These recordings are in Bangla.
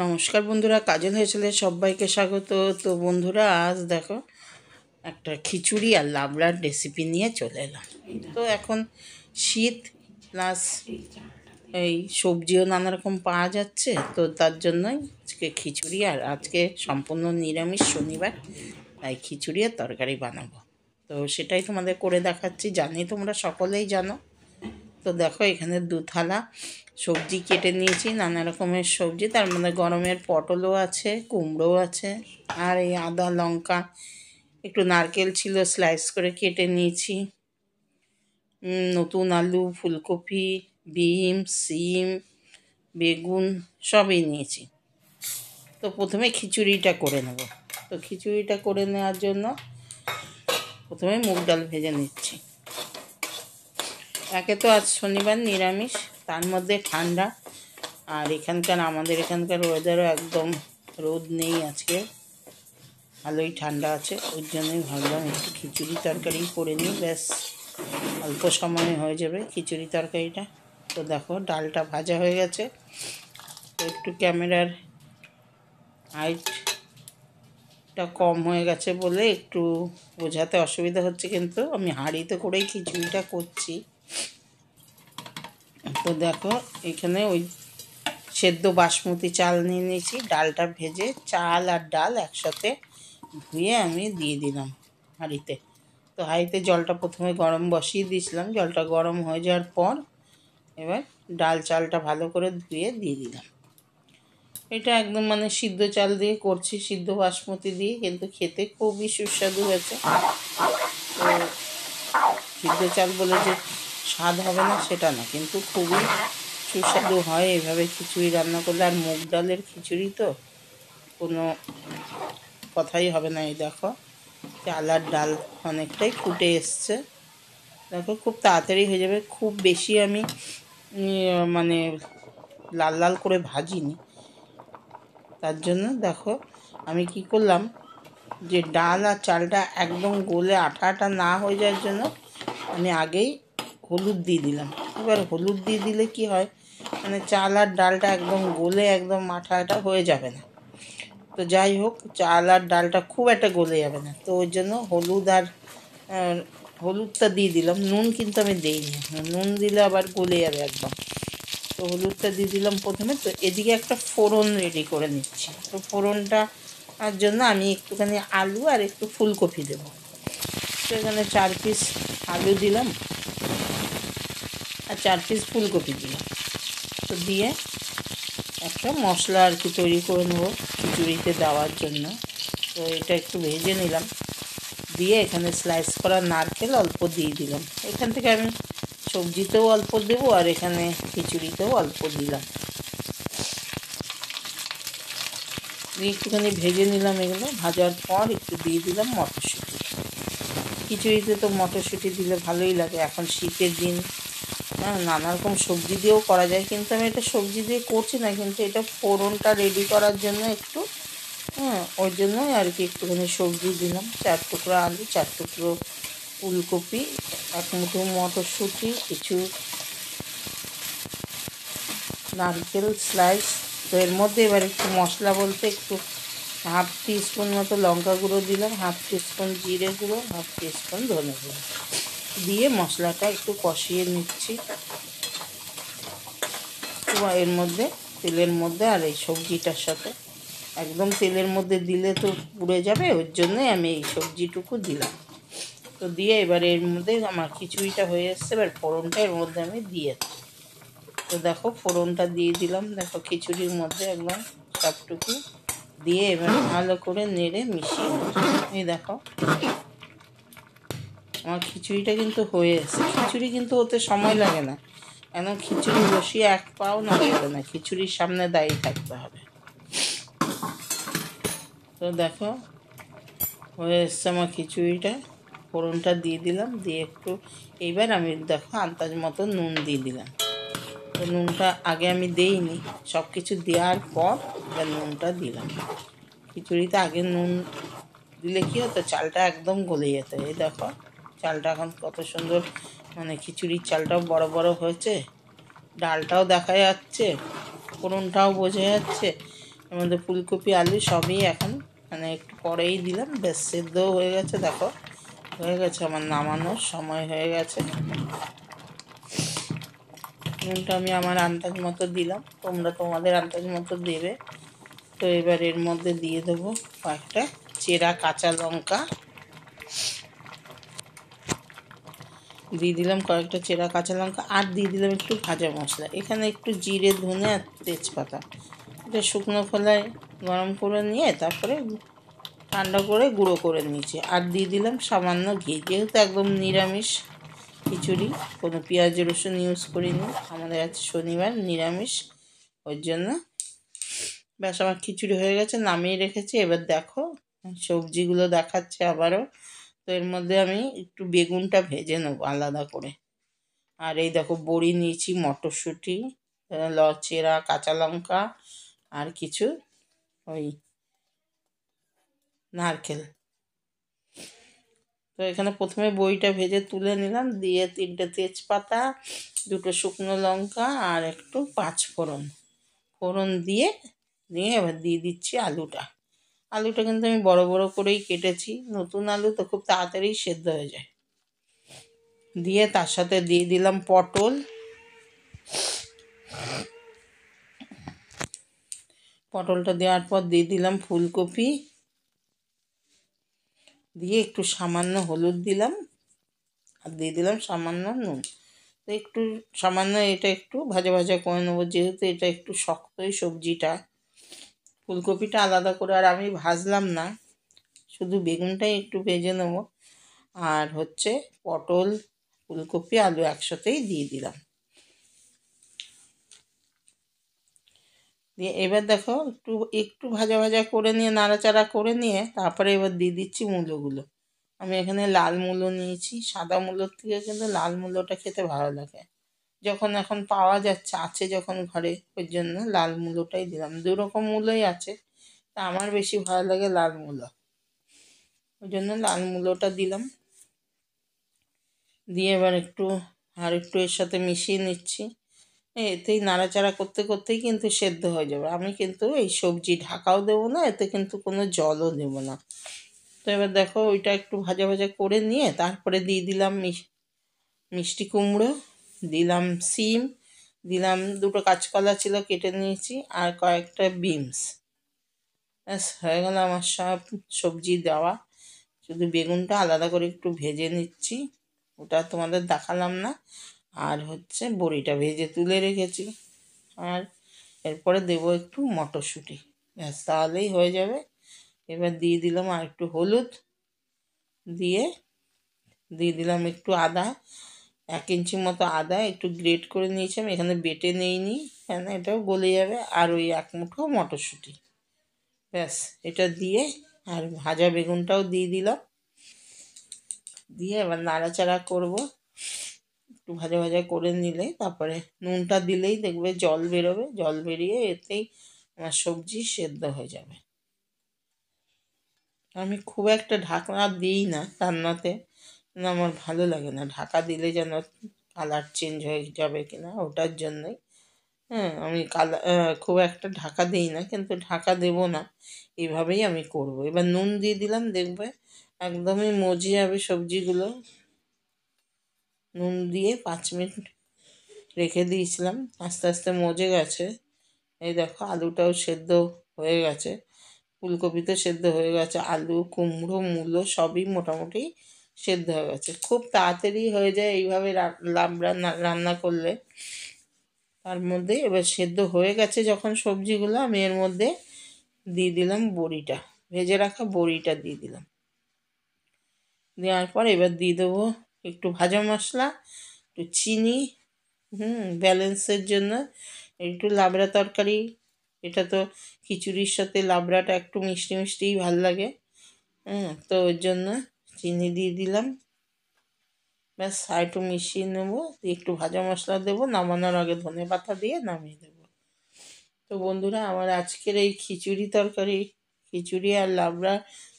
নমস্কার বন্ধুরা, কাজল হেসেলে সবাইকে স্বাগত। তো বন্ধুরা, আজ দেখো একটা খিচুড়ি আর লাবড়ার রেসিপি নিয়ে চলে এলাম। তো এখন শীত প্লাস এই সবজিও নানা রকম পাওয়া যাচ্ছে, তো তার জন্যই আজকে খিচুড়ি, আর আজকে সম্পূর্ণ নিরামিষ শনিবার, তাই খিচুড়ি আর তরকারি বানাবো। তো সেটাই তোমাদের করে দেখাচ্ছি, জানি তোমরা সকলেই জানো। তো দেখো, এখানে 2 থালা সবজি কেটে নিয়েছি, নানা রকমের সবজি, তার মধ্যে গরমের পটলও আছে, কুমড়োও আছে, আর এই আদা লঙ্কা, একটু নারকেল ছিল স্লাইস করে কেটে নিয়েছি, নতুন আলু, ফুলকপি, বিম, সিম, বেগুন সবই নিয়েছি। তো প্রথমে খিচুড়িটা করে নেব। তো খিচুড়িটা করে নেওয়ার জন্য প্রথমে মুগ ডাল ভেজে নিচ্ছি। একে তো আজ শনিবার নিরামিষ, তার মধ্যে ঠান্ডা, আর আমাদের এখানকার ওয়েদারও একদম রোদ নেই আজকে, ভালোই ঠান্ডা আছে। ওর জন্যই ভাবলাম একটু খিচুড়ি তরকারি করে নিই, ব্যাস অল্প সময়ে হয়ে যাবে খিচুড়ি তরকারিটা। তো দেখো, ডালটা ভাজা হয়ে গেছে। তো একটু ক্যামেরার হাইটটা কম হয়ে গেছে বলে একটু বোঝাতে অসুবিধা হচ্ছে, কিন্তু আমি হাঁড়িতে করেই খিচুড়িটা করছি। তো দেখো, এখানে ওই সেদ্ধ বাসমতি চাল নিয়ে নিয়েছি, ডালটা ভেজে চাল আর ডাল একসাথে ধুয়ে আমি দিয়ে দিলাম হাঁড়িতে। তো হাঁড়িতে জলটা প্রথমে গরম বসিয়ে দিয়েছিলাম, জলটা গরম হয়ে যাওয়ার পর এবার ডাল চালটা ভালো করে ধুয়ে দিয়ে দিলাম। এটা একদম সিদ্ধ চাল দিয়ে করছি, সিদ্ধ বাসমতি দিয়ে, কিন্তু খেতে খুবই সুস্বাদু হয়েছে। তো সিদ্ধ চাল বলে যে স্বাদ হবে না সেটা না, কিন্তু খুবই সুস্বাদু হয় এভাবে খিচুড়ি রান্না করলে। আর মুগ ডালের খিচুড়ি তো কোনো কথাই হবে না। এই দেখো, চাল আর ডাল অনেকটাই ফুটে এসছে। দেখো, খুব তাড়াতাড়ি হয়ে যাবে। খুব বেশি আমি মানে লাল লাল করে ভাজিনি, তার জন্য দেখো আমি কি করলাম, যে ডাল আর চালটা একদম গলে আঠা আঠা না হয়ে যাওয়ার জন্য আমি আগেই হলুদ দিয়ে দিলাম। এবার হলুদ দিয়ে দিলে কি হয়, চাল আর ডালটা একদম গলে একদম আঠা আঠা হয়ে যাবে না। তো যাই হোক, চাল আর ডালটা খুব একটা গলে যাবে না, তো ওই জন্য হলুদটা দিয়ে দিলাম। নুন কিন্তু আমি দিইনি, নুন দিলে আবার গলে যাবে একদম। তো হলুদটা দিয়ে দিলাম প্রথমে। তো এদিকে একটা ফোড়ন রেডি করে নিচ্ছি। তো ফোড়নটা তার জন্য আমি একটুখানি আলু আর একটু ফুলকপি দেবো। তো এখানে 4 পিস আলু দিলাম আর 4 পিস ফুলকপি দিলাম। তো দিয়ে একটা মশলা আর কি তৈরি করে নেবো খিচুড়িতে দেওয়ার জন্য। তো এটা একটু ভেজে নিলাম, দিয়ে এখানে স্লাইস করা নারকেল অল্প দিয়ে দিলাম। এখান থেকে আমি সবজিতেও অল্প দেবো আর এখানে খিচুড়িতেও অল্প দিলাম। দিয়ে একটুখানি ভেজে নিলাম। এগুলো ভাজার পর একটু দিয়ে দিলাম মটরশুঁটি। খিচুড়িতে তো মটরশুঁটি দিলে ভালোই লাগে, এখন শীতের দিন। নানা রকম সবজি দিয়েও করা যায়, কিন্তু আমি এটা সবজি দিয়ে করছি না, কিন্তু এটা ফোড়নটা রেডি করার জন্য একটু ওই জন্যই আর কি একটুখানি সবজি দিলাম। 4 টুকরো আলু, 4 টুকরো ফুলকপি, 1 মুঠো মটরশুঁটি, কিছু নারকেল স্লাইস। তো এর মধ্যে এবার একটু মশলা বলতে একটু 1/2 টিস্পুন মতো লঙ্কা গুঁড়ো দিলাম, 1/2 টিস্পুন জিরে গুঁড়ো, 1/2 টিস্পুন ধনে গুঁড়ো দিয়ে মশলাটা একটু কষিয়ে নিচ্ছি। এর মধ্যে তেলের মধ্যে আর এই সবজিটার সাথে একদম তেলের মধ্যে দিলে তো পুড়ে যাবে, ওর জন্যই আমি এই সবজিটুকু দিলাম। তো দিয়ে এবার এর মধ্যে আমার খিচুড়িটা হয়ে এসছে, এবার ফোড়নটা এর মধ্যে আমি দিয়ে। তো দেখো, ফোড়নটা দিয়ে দিলাম, দেখো খিচুড়ির মধ্যে একদম সবটুকু দিয়ে এবার ভালো করে নেড়ে মিশিয়ে। এই দেখো, আমার খিচুড়িটা কিন্তু হয়ে এসছে। খিচুড়ি কিন্তু হতে সময় লাগে না, একদম খিচুড়ি বসিয়ে 1 পাও না যাবে না, খিচুড়ির সামনে দাঁড়িয়ে থাকতে হবে। তো দেখো, হয়ে এসছে আমার খিচুড়িটা। ফোড়নটা দিয়ে দিলাম, দিয়ে একটু এইবার আমি দেখো আন্দাজ মতো নুন দিয়ে দিলাম। তো নুনটা আগে আমি দেইনি, সব কিছু দেওয়ার পর এবার নুনটা দিলাম। খিচুড়িতে আগে নুন দিলে কী হতো, চালটা একদম গলে যেত। এই দেখো, চালটা এখন কত সুন্দর, খিচুড়ির চালটাও বড় বড় হয়েছে, ডালটাও দেখা যাচ্ছে, ফোড়নটাও বোঝা যাচ্ছে, এর মধ্যে ফুলকপি আলু সবই এখন মানে একটু পরেই দিলাম, বেশ সেদ্ধও হয়ে গেছে। দেখো হয়ে গেছে, আমার নামানোর সময় হয়ে গেছে। নুনটা আমি আমার আন্দাজ মতো দিলাম, তোমরা তোমাদের আন্দাজ মতো দেবে। তো এবার এর মধ্যে দিয়ে দেবো কয়েকটা চেরা কাঁচা লঙ্কা, দিয়ে দিলাম কয়েকটা চেরা কাঁচা লঙ্কা, আর দিয়ে দিলাম একটু ভাজা মশলা। এখানে একটু জিরে, ধনে আর তেজপাতা, এটা শুকনো খোলায় গরম করে নিয়ে তারপরে ঠান্ডা করে গুঁড়ো করে নিয়েছি। আর দিয়ে দিলাম সামান্য ঘি, যেহেতু একদম নিরামিষ খিচুড়ি, কোনো পেঁয়াজ রসুন ইউজ করিনি, আমাদের আজ শনিবার নিরামিষ, ওই জন্য। ব্যাস আমার খিচুড়ি হয়ে গেছে, নামিয়ে রেখেছি। এবার দেখো সবজিগুলো দেখাচ্ছে আবারও। তো এর মধ্যে আমি একটু বেগুনটা ভেজে নেবো আলাদা করে। আর এই দেখো বড়ি নিয়েছি, মটরশুঁটি, চেরা কাঁচা লঙ্কা আর কিছু ওই নারকেল। তো এখানে প্রথমে বড়িটা ভেজে তুলে নিলাম, দিয়ে 3টে তেজপাতা, 2টো শুকনো লঙ্কা আর একটু 5 ফোড়ন দিয়ে এবার দিয়ে দিচ্ছি আলুটা। আলুটা কিন্তু আমি বড় বড় করেই কেটেছি, নতুন আলু তো খুব তাড়াতাড়ি সেদ্ধ হয়ে যায়। দিয়ে তার সাথে দিয়ে দিলাম পটলটা দেওয়ার পর দিয়ে দিলাম ফুলকপি, দিয়ে একটু সামান্য হলুদ দিলাম, আর দিয়ে দিলাম সামান্য নুন। তো একটু সামান্য এটা একটু ভাজা ভাজা করে নেবো, যেহেতু এটা একটু শক্তই সবজিটা। ফুলকপিটা আলাদা করে আর আমি ভাজলাম না, শুধু বেগুনটাই একটু ভেজে নেবো। আর হচ্ছে পটল, ফুলকপি, আলু একসাথেই দিয়ে দিলাম। দিয়ে এবার দেখো একটু একটু ভাজা ভাজা করে নিয়ে, নাড়াচাড়া করে নিয়ে তারপরে এবার দিয়ে দিচ্ছি মূলোগুলো। আমি এখানে লাল মূলো নিয়েছি, সাদা মূলোর থেকে কিন্তু লাল মূলোটা খেতে ভালো লাগে। যখন এখন পাওয়া যাচ্ছে, আছে যখন ঘরে, ওই জন্য লাল মূলোটাই দিলাম। 2 রকম মূলোই আছে, তা আমার বেশি ভালো লাগে লাল মূলো, ওই জন্য লাল মূলোটা দিলাম। দিয়ে এবার একটু এর সাথে মিশিয়ে নিচ্ছি। এতেই নাড়াচাড়া করতে করতেই কিন্তু সেদ্ধ হয়ে যাবে। আমি কিন্তু এই সবজি ঢাকাও দেবো না, এতে কিন্তু কোনো জলও দেবো না। তো এবার দেখো ওইটা একটু ভাজা ভাজা করে নিয়ে তারপরে দিয়ে দিলাম মিষ্টি কুমড়ো, দিলাম সিম, দিলাম 2টো কাঁচকলা ছিল কেটে নিয়েছি, আর কয়েকটা বিনস। ব্যাস হয়ে গেল আমার সব সবজি দেওয়া। শুধু বেগুনটা আলাদা করে একটু ভেজে নিচ্ছি, ওটা তোমাদের দেখালাম না। আর হচ্ছে বড়িটা ভেজে তুলে রেখেছি। আর এরপরে দেবো একটু মটরশুঁটি, ব্যাস তাহলেই হয়ে যাবে। এবার দিয়ে দিলাম আর একটু হলুদ, দিয়ে দিলাম একটু আদা, 1 ইঞ্চি মতো আদা একটু গ্রেট করে নিয়েছি আমি, এখানে বেটে নেইনি, কেন এটাও গলে যাবে। আর ওই 1 মুঠো মটরশুঁটি, ব্যাস এটা দিয়ে, আর ভাজা বেগুনটাও দিয়ে দিলাম। দিয়ে এবার নাড়াচাড়া করব, একটু ভাজা ভাজা করে নিলে তারপরে নুনটা দিলেই দেখবে জল বেরোবে, জল বেরিয়ে এতেই আমার সবজি সেদ্ধ হয়ে যাবে। আমি খুব একটা ঢাকনা দিই না রান্নাতে, না আমার ভালো লাগে না ঢাকা দিলে, যেন কালার চেঞ্জ হয়ে যাবে কিনা ওটার জন্যই। হ্যাঁ, আমি খুব একটা ঢাকা দিই না, কিন্তু ঢাকা দেব না, এভাবেই আমি করব। এবার নুন দিয়ে দিলাম, দেখবে একদমই মজে যাবে সবজিগুলো। নুন দিয়ে 5 মিনিট রেখে দিয়েছিলাম, আস্তে আস্তে মজে গেছে। এই দেখো আলুটাও সেদ্ধ হয়ে গেছে, ফুলকপিতে সেদ্ধ হয়ে গেছে, আলু, কুমড়ো, মূলো সবই মোটামুটি সেদ্ধ হয়ে গেছে। খুব তাড়াতাড়ি হয়ে যায় এইভাবে লাবড়া রান্না করলে। তার মধ্যে এবার সেদ্ধ হয়ে গেছে যখন সবজিগুলো, আমি এর মধ্যে দিয়ে দিলাম বড়িটা, ভেজে রাখা বড়িটা দিয়ে দিলাম। দেওয়ার পর এবার দিয়ে দেবো একটু ভাজা মশলা, একটু চিনি, ব্যালেন্সের জন্য। একটু লাবড়া তরকারি, এটা তো খিচুড়ির সাথে লাবড়াটা একটু মিষ্টি মিষ্টিই ভাল লাগে। তো ওর জন্য চিনি দিয়ে দিলাম। ব্যাস আর একটু মিশিয়ে নেবো, একটু ভাজা মশলা দেবো, নামানোর আগে ধনেপাতা দিয়ে নামিয়ে দেবো। তো বন্ধুরা, আমার আজকের এই খিচুড়ি আর লাবড়া,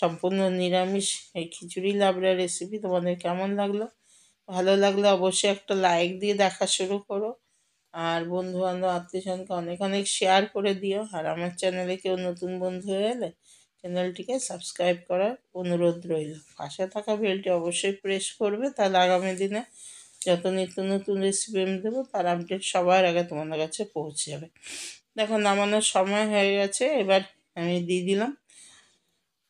সম্পূর্ণ নিরামিষ এই খিচুড়ি লাবড়া রেসিপি তোমাদের কেমন লাগলো? ভালো লাগলে অবশ্যই একটা লাইক দিয়ে দেখা শুরু করো। আর বন্ধুবান্ধব আত্মীয়স্বজনকে অনেক অনেক শেয়ার করে দিও। আর আমার চ্যানেলে কেউ নতুন বন্ধু হয়ে এলে চ্যানেলটিকে সাবস্ক্রাইব করার অনুরোধ রইল। পাশে থাকা বেলটি অবশ্যই প্রেস করবে, তাহলে আগামী দিনে যত নিত্য নতুন রেসিপি আমি দেবো তার আপডেট সবার আগে তোমাদের কাছে পৌঁছে যাবে। দেখো নামানোর সময় হয়ে গেছে, এবার আমি দিয়ে দিলাম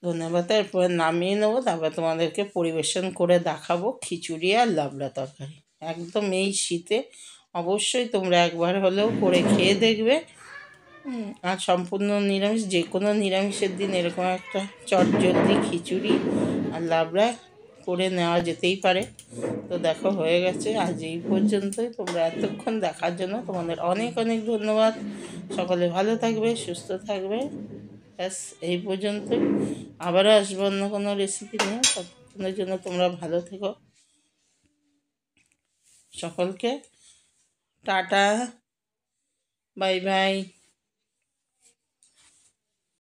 ধনেপাতা। এরপর নামিয়ে নেবো, তারপর তোমাদেরকে পরিবেশন করে দেখাবো খিচুড়ি আর লাবড়া তরকারি। একদম এই শীতে অবশ্যই তোমরা একবার হলেও করে খেয়ে দেখবে। আর সম্পূর্ণ নিরামিষ, যে কোনো নিরামিষের দিন এরকম একটা চটজলদি খিচুড়ি আর লাবড়া করে নেওয়া যেতেই পারে। তো দেখো হয়ে গেছে। আজ এই পর্যন্তই। তোমরা এতক্ষণ দেখার জন্য তোমাদের অনেক অনেক ধন্যবাদ। সকলে ভালো থাকবে, সুস্থ থাকবে। ব্যাস এই পর্যন্তই। আবারও আসবো অন্য কোনো রেসিপি নিয়ে। ততক্ষণের জন্য তোমরা ভালো থেকো। সকলকে টাটা, বাই বাই।